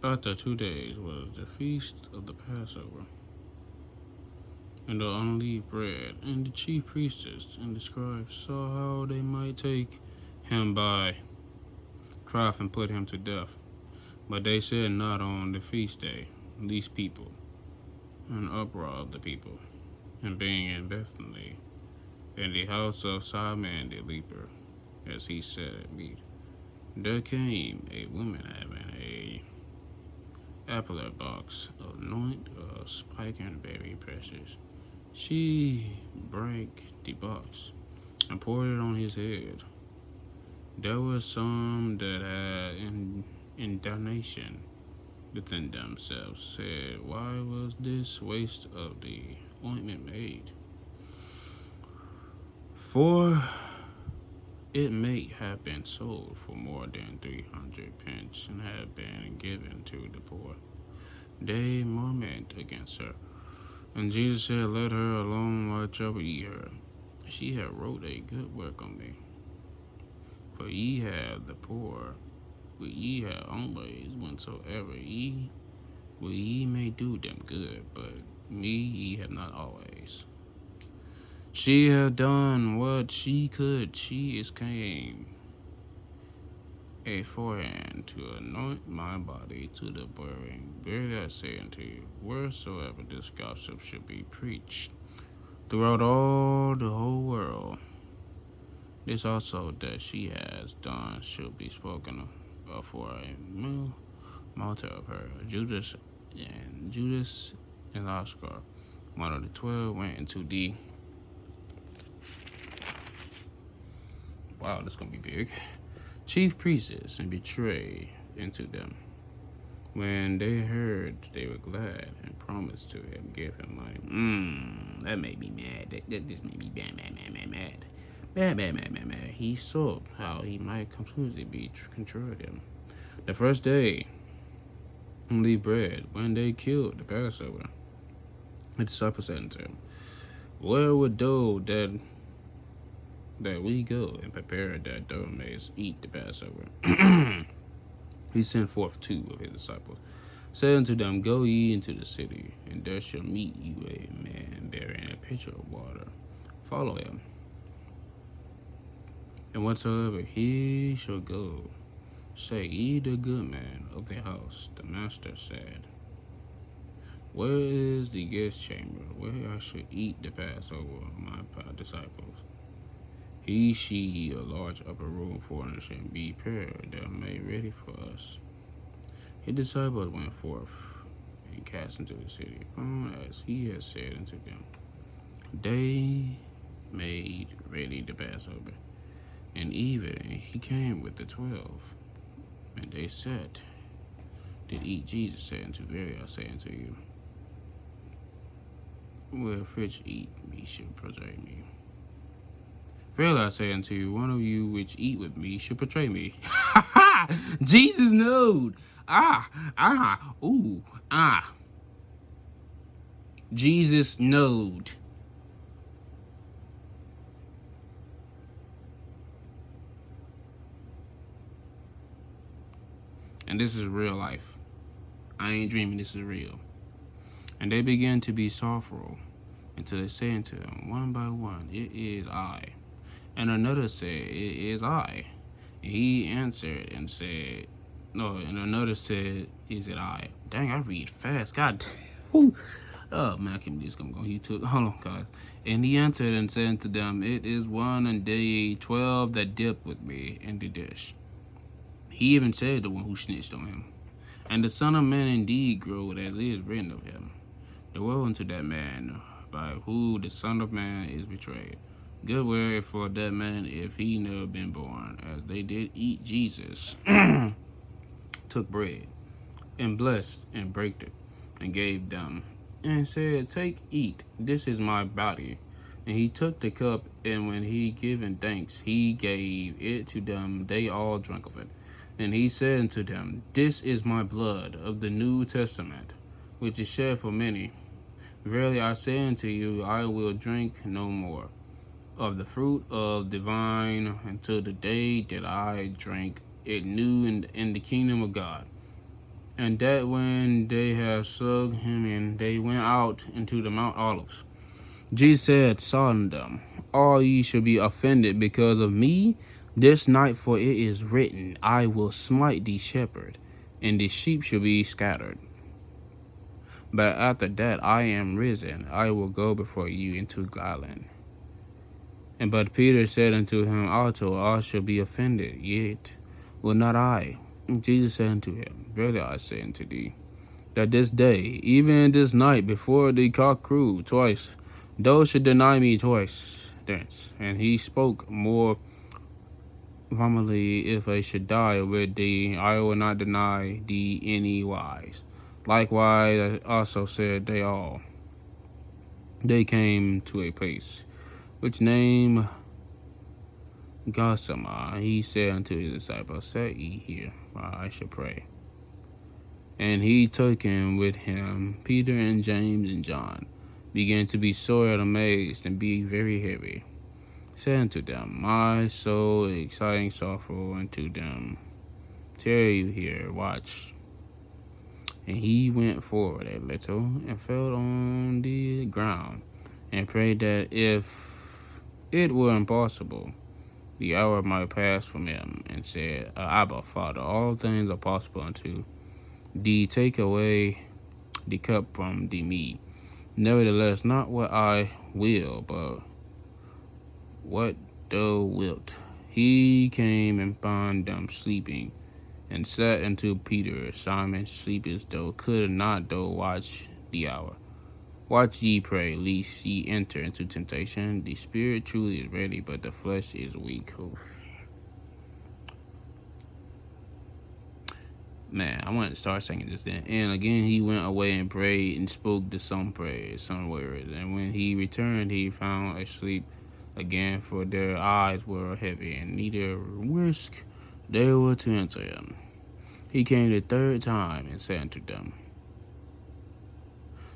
After 2 days was the feast of the Passover, and the unleavened bread. And the chief priests and the scribes saw how they might take him by craft and put him to death. But they said not on the feast day, these people, an uproar of the people, and being in Bethany, in the house of Simon the leper, as he said at meat, there came a woman having a apple box of anoint of spikenard very precious. She brake the box and poured it on his head. There were some that had indignation within themselves, said, why was this waste of the ointment made? For it may have been sold for more than 300 pence and have been given to the poor. They murmured against her. And Jesus said, let her alone, why trouble ye her? She hath wrought a good work on me. For ye have the poor, but ye have always whensoever ye will, ye may do them good, but me ye have not always. She hath done what she could. She is came aforehand to anoint my body to the burying. Verily I say unto you, wheresoever this gospel should be preached throughout all the whole world, this also that she has done shall be spoken of for a martyr of her. Judas and Oscar, one of the 12, went into the wow, this is gonna be big. Chief priests and betrayed into them. When they heard, they were glad and promised to him, give him money. That made me mad. That just made me mad. Mad. He saw how he might completely control them. The first day, leave bread. When they killed the Passover, the disciples said unto him, where would thou that we go and prepare that thou mayest eat the Passover? He sent forth 2 of his disciples, said unto them, go ye into the city, and there shall meet you a man bearing a pitcher of water. Follow him. And whatsoever he shall go, say ye the good man of the house, the master said, where is the guest chamber, where I shall eat the Passover of my disciples? She a large upper room furnished and be prepared that made ready for us. His disciples went forth and cast into the city, as he had said unto them. They made ready the Passover. And even he came with the 12, and they sat did eat. Jesus said unto Verily I say unto you, where fish eat me shall betray me. Verily I say unto you, one of you which eat with me shall betray me. Jesus knowed. Jesus knowed. And this is real life. I ain't dreaming, this is real. And they began to be sorrowful, until they said unto him one by one, it is I. And another said, it is I. And he answered and said, no, and another said, is it I? Dang, I read fast. God damn. Oh man, I can't believe this gonna go. He took, hold on, guys. And he answered and said to them, it is one and they 12 that dip with me in the dish. He even said the one who snitched on him. And the Son of Man indeed growed as it is written of him. The woe unto that man by who the Son of Man is betrayed. Good word for that man if he never been born. As they did eat, Jesus took bread and blessed and brake it and gave them and said, take, eat, this is my body. And he took the cup, and when he given thanks, he gave it to them. They all drank of it. And he said unto them, this is my blood of the New Testament, which is shed for many. Verily I say unto you, I will drink no more of the fruit of the vine until the day that I drink it new in the kingdom of God. And that when they had slugged him in, they went out into the Mount Olives. Jesus said, Sodom, them, all ye shall be offended because of me this night, for it is written, I will smite the shepherd, and the sheep shall be scattered. But after that I am risen, I will go before you into Galilee. And but Peter said unto him also, all shall be offended, yet will not I. And Jesus said unto him, verily I say unto thee, that this day, even this night, before the cock crew twice, thou should deny me twice. Thence. And he spoke more vehemently, if I should die with thee, I will not deny thee any wise. Likewise also said they all. They came to a place which name Gethsemane. He said unto his disciples, set ye here, while I shall pray. And he took him with him, Peter and James and John, began to be sore amazed and be very heavy. Said unto them, my soul is exceeding sorrowful unto them. Tarry you here, watch. And he went forward a little, and fell on the ground, and prayed that if it were impossible, the hour might pass from him, and said, Abba, Father, all things are possible unto thee. Take away the cup from me. Nevertheless, not what I will, but what thou wilt. He came and found them sleeping, and said unto Peter, Simon, sleepest thou? Could not thou watch the hour? Watch ye, pray, lest ye enter into temptation. The spirit truly is ready, but the flesh is weak. Oof. Man, I wanted to start singing this then. And again he went away and prayed, and spoke to some prayers, some words. And when he returned, he found asleep again, for their eyes were heavy, and neither wist they were to answer him. He came the third time, and said unto them,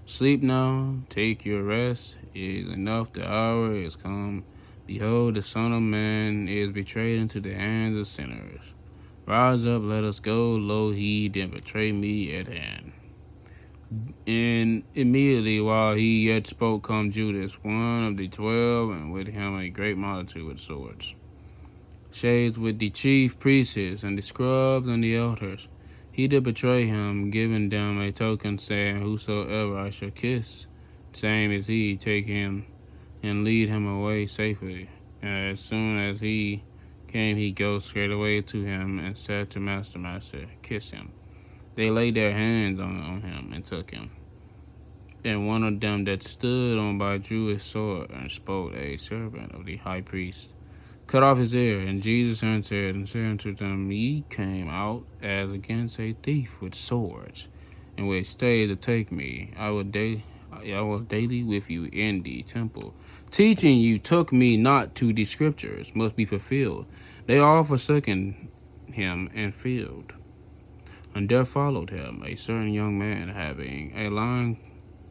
sleep now, take your rest. It is enough, the hour is come. Behold, the Son of Man is betrayed into the hands of sinners. Rise up, let us go. Lo, he did betray me at hand. And immediately while he yet spoke, come Judas, one of the 12, and with him a great multitude with swords, shades with the chief priests and the scribes and the elders. He did betray him, giving them a token, saying, whosoever I shall kiss, same as he, take him and lead him away safely. And as soon as he came, he goes straightway to him, and said to Master, kiss him. They laid their hands on him, and took him. And one of them that stood on by drew his sword, and smote a servant of the high priest, cut off his ear. And Jesus answered and said unto them, ye came out as against a thief with swords, and with staves to take me. I was daily with you in the temple, teaching you. Took me not to the scriptures must be fulfilled. They all forsaken him and fled. And there followed him a certain young man, having a loin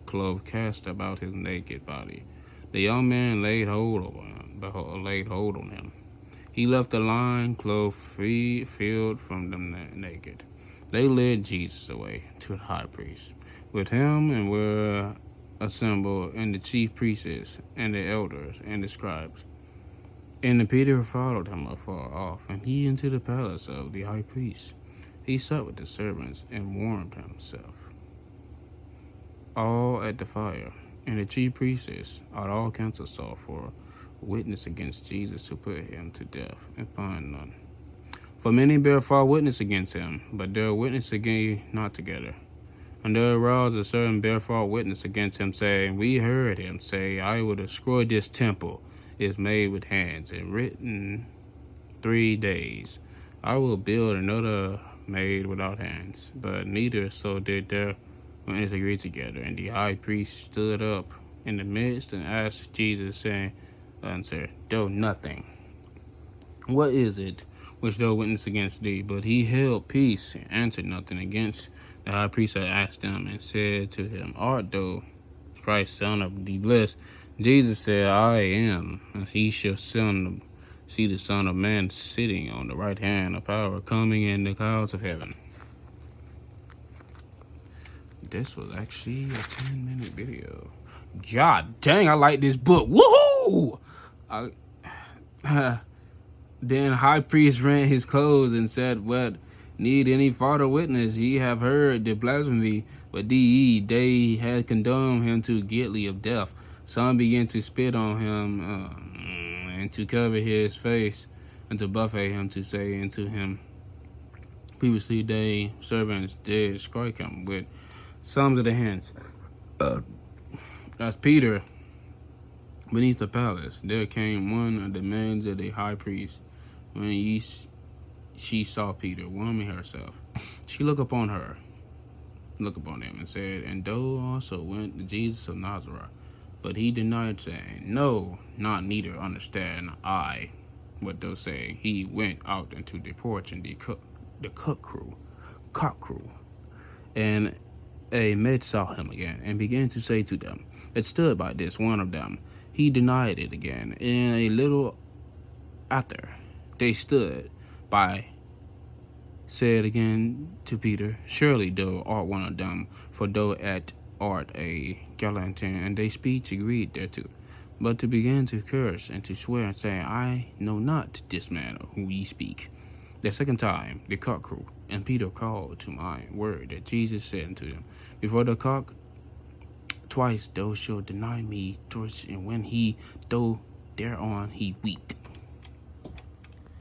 cloth cast about his naked body. The young man laid hold on him. He left the loin cloth filled from them naked. They led Jesus away to the high priest. With him and were assembled and the chief priests and the elders and the scribes. And Peter followed him afar off, and he into the palace of the high priest. He sat with the servants and warmed himself all at the fire. And the chief priests ought all counsel sought for witness against Jesus to put him to death, and find none. For many bare false witness against him, but their witness again not together. And there arose a certain bare false witness against him, saying, we heard him say, I will destroy this temple, is made with hands, and written 3 days. I will build another made without hands. But neither so did their witness agree together. And the high priest stood up in the midst and asked Jesus, saying, answer, do nothing. What is it which thou witness against thee? But he held peace, and answered nothing. Against the high priest had asked him, and said to him, art thou Christ, son of the blessed? Jesus said, I am. And he shall see the Son of Man sitting on the right hand of power, coming in the clouds of heaven. this was actually a 10-minute video. God dang, I like this book. Woohoo! Then high priest rent his clothes and said, "What need any further witness? Ye have heard the blasphemy, but they had condemned him to guilty of death." Some began to spit on him and to cover his face and to buffet him, to say unto him, "Previously they servants did strike him with some of the hands." As Peter beneath the palace, there came one of the men of the high priest. When she saw Peter warming herself, she looked upon him, and said, "And thou also went to Jesus of Nazareth." But he denied, saying, "No, not neither understand I what thou say." He went out into the porch, and the cock crew, and a maid saw him again, and began to say to them that stood by this, one of them. He denied it again. And a little after they stood by, said again to Peter, "Surely thou art one of them, for thou art a Galilean." And their speech agreed thereto. But to begin to curse and to swear, saying, "I know not this man of whom ye speak." The second time the cock crew, and Peter called to mind word that Jesus said unto them, "Before the cock twice thou shalt deny me twice." And when he though thereon he wept.